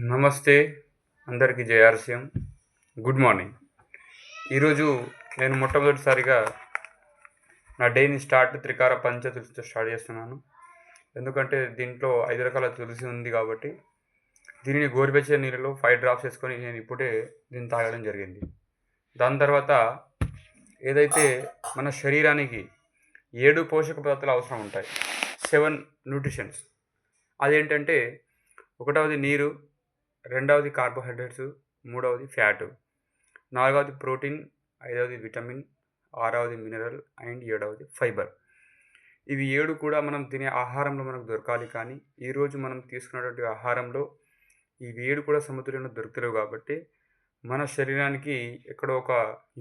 నమస్తే అందరికీ JRCM good morning. ఈరోజు నేను మొట్టమొదటిసారిగా నా డేని త్రికార పంచ తులసితో స్టార్ట్ చేస్తున్నాను. ఎందుకంటే దీంట్లో 5 రకాల తులసి ఉంది కాబట్టి దీనిని గోరువెచ్చని నీళ్ళలో 5 డ్రాప్స్ వేసుకొని నేను ఇప్పుడే దీన్ని తాగడం జరిగింది. దాని తర్వాత ఏదైతే మన శరీరానికి 7 పోషక పదార్థాలు అవసరం ఉంటాయి, 7 న్యూట్రిషన్స్. అదేంటంటే ఒకటవది నీరు, రెండవది కార్బోహైడ్రేట్స్, మూడవది ఫ్యాటు, నాలుగవది ప్రోటీన్, ఐదవది విటమిన్, ఆరవది మినరల్ అండ్ ఏడవది ఫైబర్. ఇవి 7 కూడా మనం తినే ఆహారంలో మనకు దొరకాలి. కానీ ఈరోజు మనం తీసుకున్నటువంటి ఆహారంలో ఇవి 7 కూడా సమతుల్యంలో దొరుకుతలేవు కాబట్టి మన శరీరానికి ఎక్కడో ఒక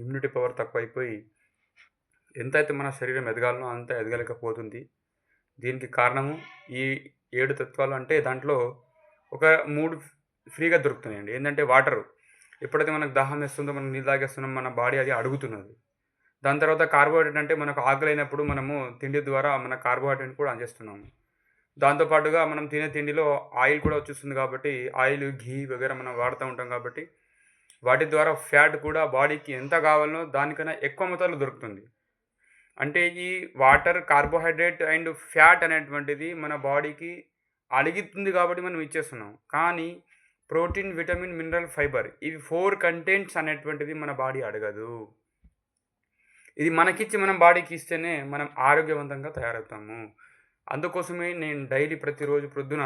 ఇమ్యూనిటీ పవర్ తక్కువైపోయి ఎంతైతే మన శరీరం ఎదగాలనో అంత ఎదగలేకపోతుంది. దీనికి కారణము ఈ 7 తత్వాలు. అంటే దాంట్లో ఒక 3 ఫ్రీగా దొరుకుతున్నాయండి. ఏంటంటే వాటరు. ఎప్పుడైతే మనకు దాహం వేస్తుందో మనం నీళ్ళు తాగేస్తున్నాం, మన బాడీ అది అడుగుతున్నది. దాని తర్వాత కార్బోహైడ్రేట్, అంటే మనకు ఆకలి అయినప్పుడు మనము తిండి ద్వారా మన కార్బోహైడ్రేట్ కూడా అందిస్తున్నాము. దాంతోపాటుగా మనం తినే తిండిలో ఆయిల్ కూడా వచ్చేస్తుంది కాబట్టి ఆయిల్, ఘీ వగైరా మనం వాడుతూ ఉంటాం కాబట్టి వాటి ద్వారా ఫ్యాట్ కూడా బాడీకి ఎంత కావాలనో దానికన్నా ఎక్కువ మొత్తంలో దొరుకుతుంది. అంటే ఈ వాటర్, కార్బోహైడ్రేట్ అండ్ ఫ్యాట్ అనేటువంటిది మన బాడీకి అడుగుతుంది కాబట్టి మనం ఇచ్చేస్తున్నాం. కానీ ప్రోటీన్, విటమిన్, మినరల్, ఫైబర్, ఇవి 4 కంటెంట్స్ అనేటువంటిది మన బాడీ అడగదు. ఇది మనకిచ్చి మనం బాడీకి ఇస్తేనే మనం ఆరోగ్యవంతంగా తయారవుతాము. అందుకోసమే నేను డైలీ ప్రతిరోజు ప్రొద్దున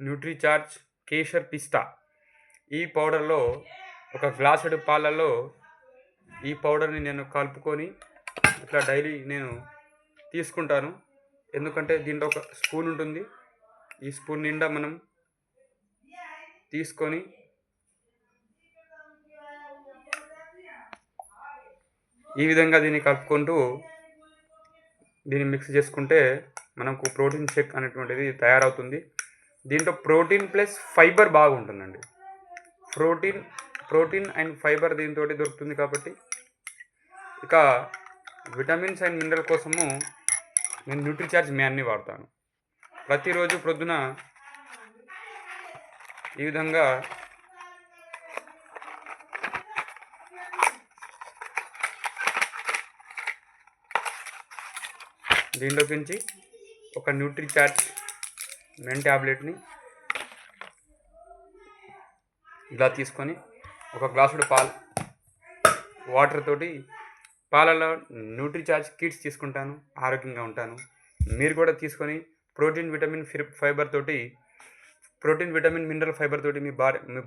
న్యూట్రీచార్జ్ కేసర్ పిస్తా ఈ పౌడర్లో ఒక గ్లాసుడు పాలలో ఈ పౌడర్ని నేను కలుపుకొని ఇట్లా డైలీ నేను తీసుకుంటాను. ఎందుకంటే దీంట్లో ఒక స్పూన్ ఉంటుంది. ఈ స్పూన్ నిండా మనం తీసుకొని ఈ విధంగా దీన్ని కలుపుకుంటూ దీన్ని మిక్స్ చేసుకుంటే మనకు ప్రోటీన్ షేక్ అనేటువంటిది తయారవుతుంది. దీంట్లో ప్రోటీన్ ప్లస్ ఫైబర్ బాగుంటుందండి. ప్రోటీన్ అండ్ ఫైబర్ దీంతో దొరుకుతుంది కాబట్టి. ఇక విటమిన్స్ అండ్ మినరల్ కోసము నేను న్యూట్రీచార్జ్ మ్యాన్ని వాడతాను. ప్రతిరోజు ప్రొద్దున ఈ విధంగా దీంట్లోకి నుంచి ఒక న్యూట్రీచార్జ్ మెన్ ట్యాబ్లెట్ని ఇలా తీసుకొని ఒక గ్లాసుడు వాటర్ తోటి పాలలో న్యూట్రీచార్జ్ కిట్స్ తీసుకుంటాను, ఆరోగ్యంగా ఉంటాను. మీరు కూడా తీసుకొని ప్రోటీన్, విటమిన్, మినరల్, ఫైబర్ తోటి మీ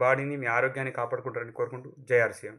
బాడీని, మీ ఆరోగ్యాన్ని కాపాడుకుంటారని కోరుకుంటూ జై ఆర్సీఎం.